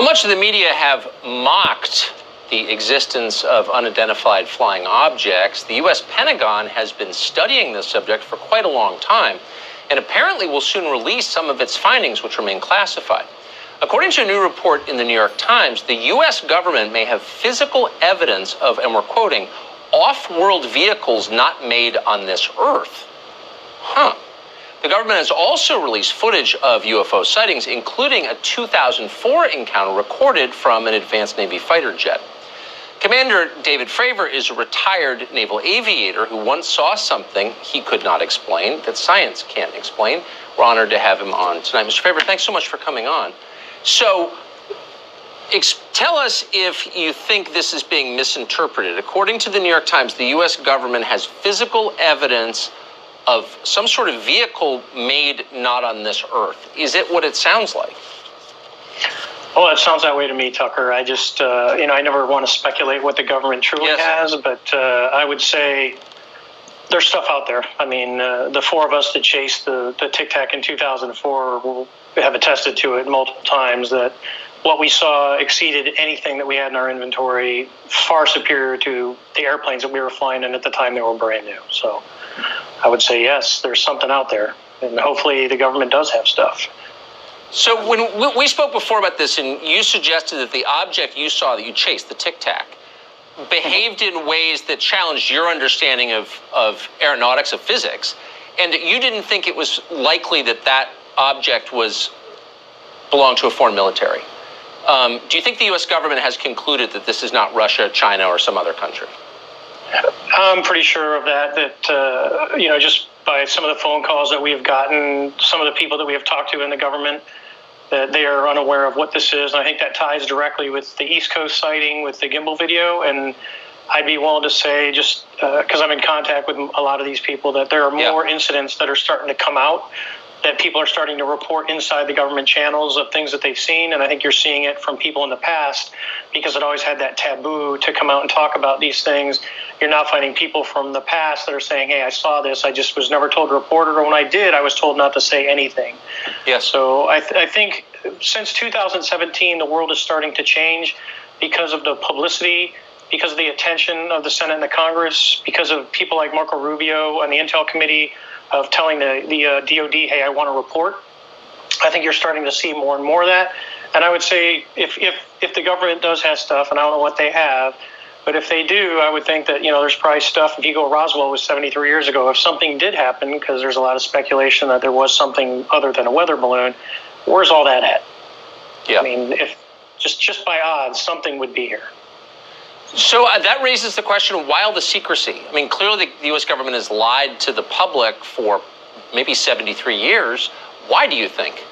much of the media have mocked the existence of unidentified flying objects, the U.S. Pentagon has been studying this subject for quite a long time, and apparently will soon release some of its findings, which remain classified. According to a new report in the New York Times, the U.S. government may have physical evidence of, and we're quoting, off-world vehicles not made on this Earth. The government has also released footage of UFO sightings, including a 2004 encounter recorded from an advanced Navy fighter jet. Commander David Fravor is a retired naval aviator who once saw something he could not explain, that science can't explain. We're honored to have him on tonight. Mr. Fravor, thanks so much for coming on. So, tell us if you think this is being misinterpreted. According to the New York Times, the U.S. government has physical evidence of some sort of vehicle made not on this Earth. Is it what it sounds like? Well, it sounds that way to me, Tucker. I just, I never want to speculate what the government truly has, but I would say there's stuff out there. I mean, the four of us that chased the Tic Tac in 2004 have attested to it multiple times that what we saw exceeded anything that we had in our inventory, far superior to the airplanes that we were flying in at the time they were brand new. So I would say, yes, there's something out there, and hopefully the government does have stuff. So when we spoke before about this, and you suggested that the object you saw that you chased, the Tic Tac, behaved in ways that challenged your understanding of aeronautics, of physics, and that you didn't think it was likely that that object belonged to a foreign military. Do you think the U.S. government has concluded that this is not Russia, China, or some other country? I'm pretty sure of that, just by some of the phone calls that we have gotten, some of the people that we have talked to in the government, that they are unaware of what this is. And I think that ties directly with the East Coast sighting with the gimbal video. And I'd be willing to say, just because I'm in contact with a lot of these people, that there are more incidents that are starting to come out, that people are starting to report inside the government channels of things that they've seen. And I think you're seeing it from people in the past, because it always had that taboo to come out and talk about these things. You're now finding people from the past that are saying, hey, I saw this, I just was never told to report it, or when I did, I was told not to say anything. Yes. So I think since 2017, the world is starting to change because of the publicity, because of the attention of the Senate and the Congress, because of people like Marco Rubio and the Intel Committee of telling the DOD, hey, I want to report. I think you're starting to see more and more of that. And I would say if the government does have stuff, and I don't know what they have, but if they do, I would think that, there's probably stuff. If you go, Roswell was 73 years ago. If something did happen, because there's a lot of speculation that there was something other than a weather balloon, where's all that at? Yeah. I mean, if just by odds, something would be here. So that raises the question, why all the secrecy? I mean, clearly the U.S. government has lied to the public for maybe 73 years. Why do you think?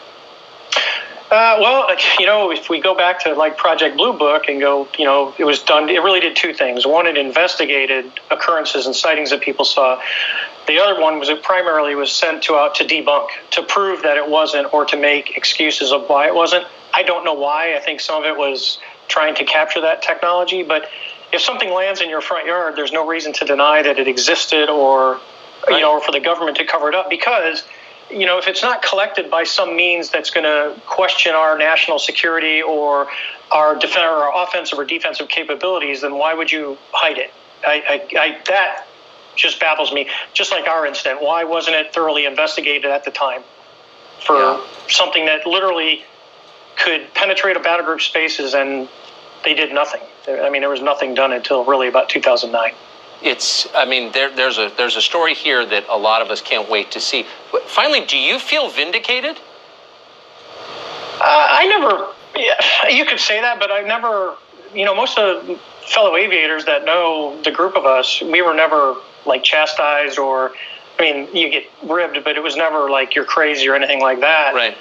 Well, if we go back to like Project Blue Book and go, it was done, it really did two things. One, it investigated occurrences and sightings that people saw. The other one was it primarily was sent out to debunk, to prove that it wasn't, or to make excuses of why it wasn't. I don't know why. I think some of it was trying to capture that technology, but if something lands in your front yard, there's no reason to deny that it existed, or or for the government to cover it up, because if it's not collected by some means that's going to question our national security or our offensive or defensive capabilities, then why would you hide it? That just baffles me. Just like our incident, why wasn't it thoroughly investigated at the time for something that literally could penetrate a battle group spaces, and they did nothing? I mean, there was nothing done until really about 2009. There's a story here that a lot of us can't wait to see. Finally, do you feel vindicated? You could say that, but I never, most of the fellow aviators that know the group of us, we were never like chastised, or, you get ribbed, but it was never like you're crazy or anything like that. Right.